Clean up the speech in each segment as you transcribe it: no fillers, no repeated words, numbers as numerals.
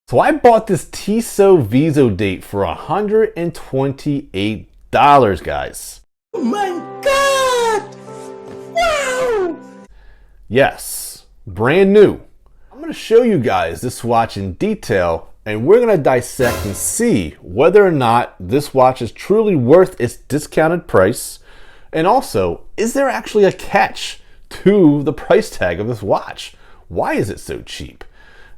So I bought this Tissot Visodate for $128, guys. Oh my God! Wow! Yes, brand new. I'm going to show you guys this watch in detail, and we're going to dissect and see whether or not this watch is truly worth its discounted price, and also, is there actually a catch to the price tag of this watch? Why is it so cheap?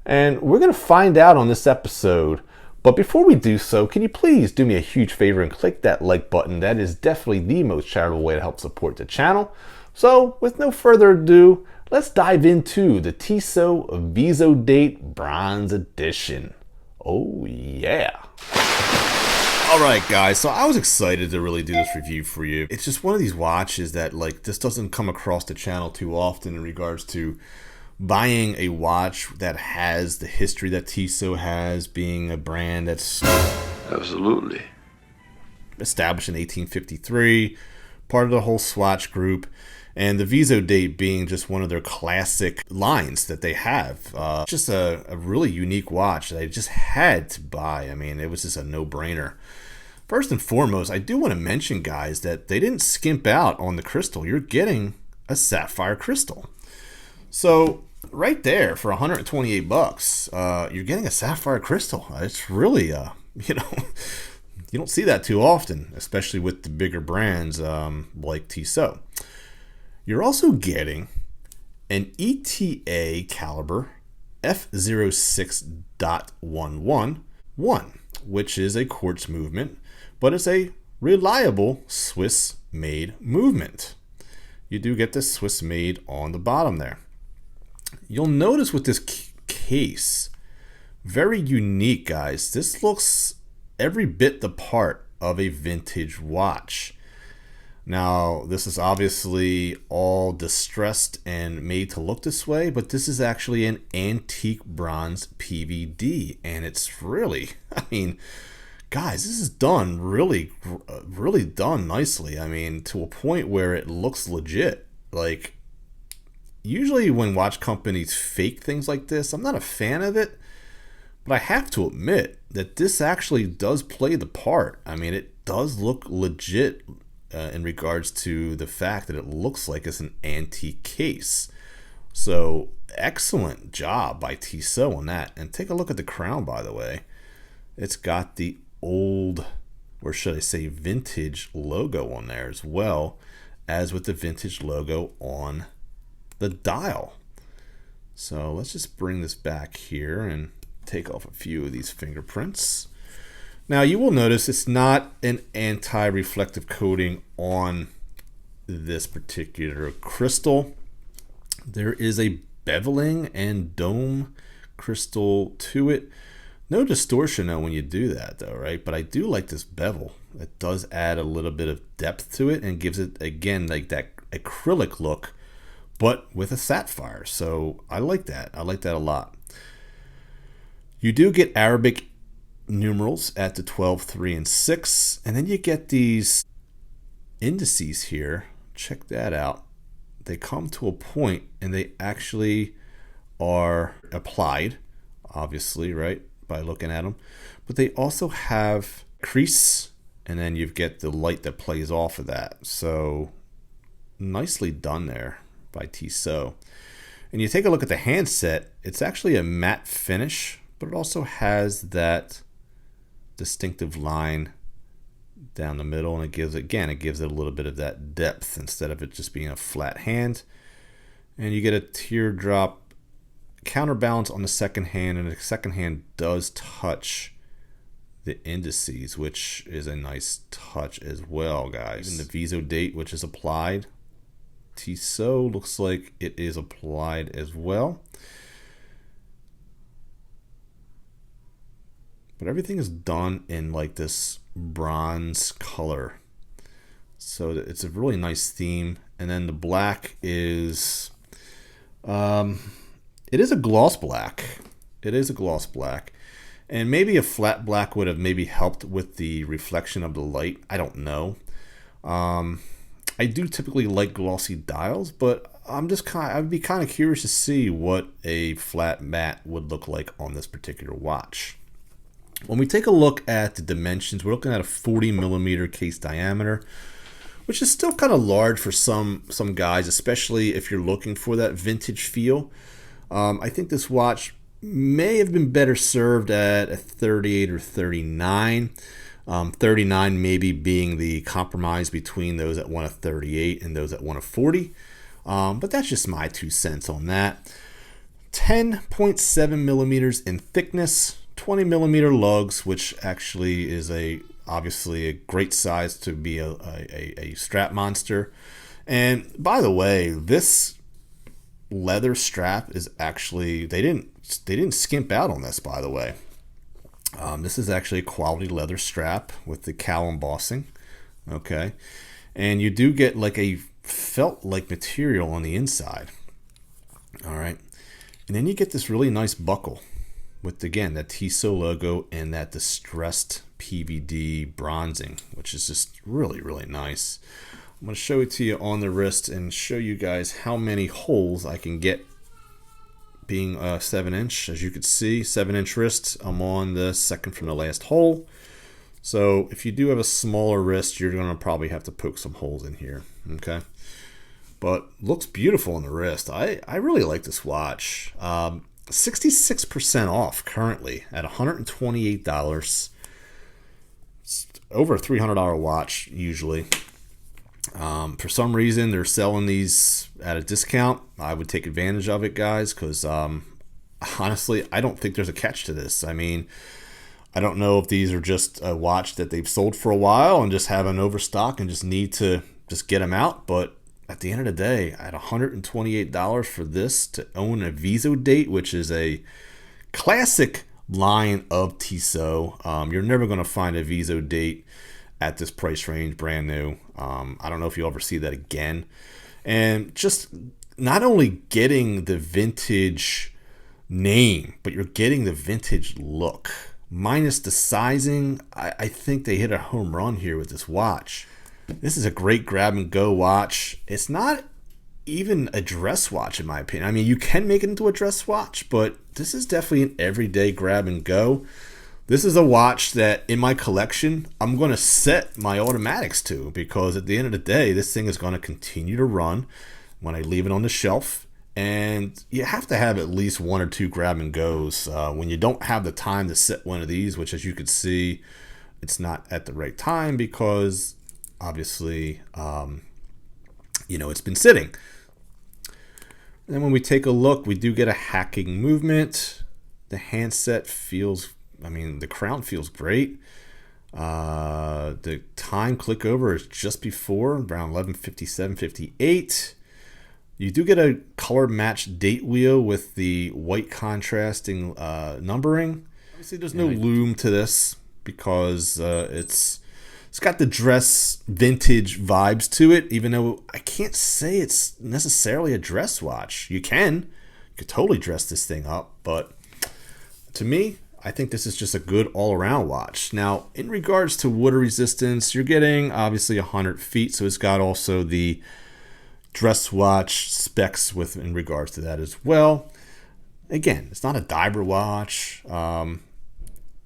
And we're going to find out on this episode. But before we do so, can you please do me a huge favor and click that like button? That is definitely the most charitable way to help support the channel. So with no further ado, let's dive into the Tissot Visodate Bronze Edition. Oh yeah. Alright guys, so I was excited to really do this review for you. It's just one of these watches that this doesn't come across the channel too often in regards to buying a watch that has the history that Tissot has, being a brand that's absolutely established in 1853, part of the whole Swatch group, and the Visodate being just one of their classic lines that they have. Just a really unique watch that I just had to buy. I mean, it was just a no-brainer. First and foremost, I do want to mention, guys, that they didn't skimp out on the crystal. You're getting a sapphire crystal. So right there for 128 bucks, you're getting a sapphire crystal. It's really, you don't see that too often, especially with the bigger brands like Tissot. You're also getting an ETA caliber F06.111, which is a quartz movement, but it's a reliable Swiss-made movement. You do get this Swiss-made on the bottom there. You'll notice with this case, very unique, guys. This looks every bit the part of a vintage watch. Now, this is obviously all distressed and made to look this way, but this is actually an antique bronze PVD, and it's really, I mean, guys, this is done really done nicely. I mean, to a point where it looks legit. Like, usually when watch companies fake things like this, I'm not a fan of it, but I have to admit that this actually does play the part. I mean, it does look legit in regards to the fact that it looks like it's an antique case. So excellent job by Tissot on that. And take a look at the crown, by the way. It's got the old, or should I say vintage logo on there, as well as with the vintage logo on the dial. So let's just bring this back here and take off a few of these fingerprints. Now you will notice it's not an anti-reflective coating on this particular crystal. There is a beveling and dome crystal to it. No distortion when you do that though, right? But I do like this bevel. It does add a little bit of depth to it and gives it, again, like that acrylic look, but with a sapphire. So I like that. I like that a lot. You do get Arabic numerals at the 12, 3, and 6. And then you get these indices here. Check that out. They come to a point and they actually are applied, obviously, right, by looking at them. But they also have crease, and then you get the light that plays off of that. So nicely done there by Tissot. And you take a look at the handset, it's actually a matte finish, but it also has that distinctive line down the middle, and it gives it a little bit of that depth instead of it just being a flat hand. And you get a teardrop counterbalance on the second hand, and the second hand does touch the indices, which is a nice touch as well, guys. Even the Visodate, which is applied, Tissot looks like it is applied as well. But everything is done in like this bronze color. So it's a really nice theme. And then the black is, it is a gloss black. It is a gloss black. And maybe a flat black would have maybe helped with the reflection of the light. I don't know. I do typically like glossy dials, but I'd be kind of curious to see what a flat matte would look like on this particular watch. When we take a look at the dimensions, we're looking at a 40 millimeter case diameter, which is still kind of large for some guys, especially if you're looking for that vintage feel. I think this watch may have been better served at a 38 or 39. 39 maybe being the compromise between those that want a 38 and those that want a 40. But that's just my 2 cents on that. 10.7 millimeters in thickness, 20 millimeter lugs, which actually is obviously a great size to be a strap monster. And by the way, this leather strap is actually, they didn't skimp out on this, by the way. This is actually a quality leather strap with the cowl embossing. Okay. And you do get like a felt-like material on the inside. All right. And then you get this really nice buckle with, again, that Tissot logo and that distressed PVD bronzing, which is just really, really nice. I'm going to show it to you on the wrist and show you guys how many holes I can get being a 7-inch. As you can see, 7-inch wrist. I'm on the second from the last hole. So if you do have a smaller wrist, you're going to probably have to poke some holes in here. Okay. But looks beautiful on the wrist. I really like this watch. 66% off currently at $128. It's over a $300 watch usually. For some reason, they're selling these at a discount. I would take advantage of it, guys, because honestly, I don't think there's a catch to this. I mean, I don't know if these are just a watch that they've sold for a while and just have an overstock and just need to just get them out. But at the end of the day, at $128 for this to own a Visodate, which is a classic line of Tissot, you're never going to find a Visodate at this price range, brand new. I don't know if you'll ever see that again. And just not only getting the vintage name, but you're getting the vintage look. Minus the sizing, I think they hit a home run here with this watch. This is a great grab and go watch. It's not even a dress watch in my opinion. I mean, you can make it into a dress watch, but this is definitely an everyday grab and go. This is a watch that in my collection, I'm going to set my automatics to, because at the end of the day, this thing is going to continue to run when I leave it on the shelf. And you have to have at least 1 or 2 grab and goes when you don't have the time to set one of these, which as you can see, it's not at the right time because obviously, it's been sitting. And then when we take a look, we do get a hacking movement. The handset feels, the crown feels great. The time click over is just before, around 11:57:58. You do get a color match date wheel with the white contrasting numbering. Obviously, there's no loom to this because it's got the dress vintage vibes to it, even though I can't say it's necessarily a dress watch. You could totally dress this thing up, but to me, I think this is just a good all-around watch. Now, in regards to water resistance, you're getting obviously 100 feet, so it's got also the dress watch specs in regards to that as well. Again, it's not a diver watch. I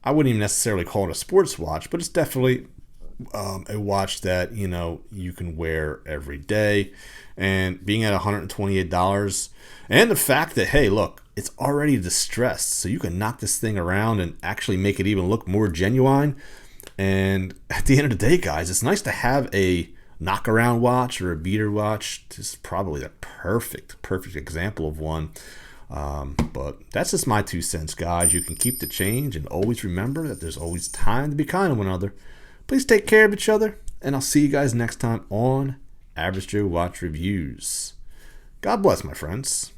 wouldn't even necessarily call it a sports watch, but it's definitely a watch that you can wear every day. And being at $128, and the fact that, hey, look, it's already distressed, so you can knock this thing around and actually make it even look more genuine. And at the end of the day, guys, it's nice to have a knock around watch or a beater watch. This is probably the perfect example of one. But that's just my 2 cents, guys. You can keep the change and always remember that there's always time to be kind to one another. Please take care of each other, and I'll see you guys next time on Average Joe Watch Reviews. God bless, my friends.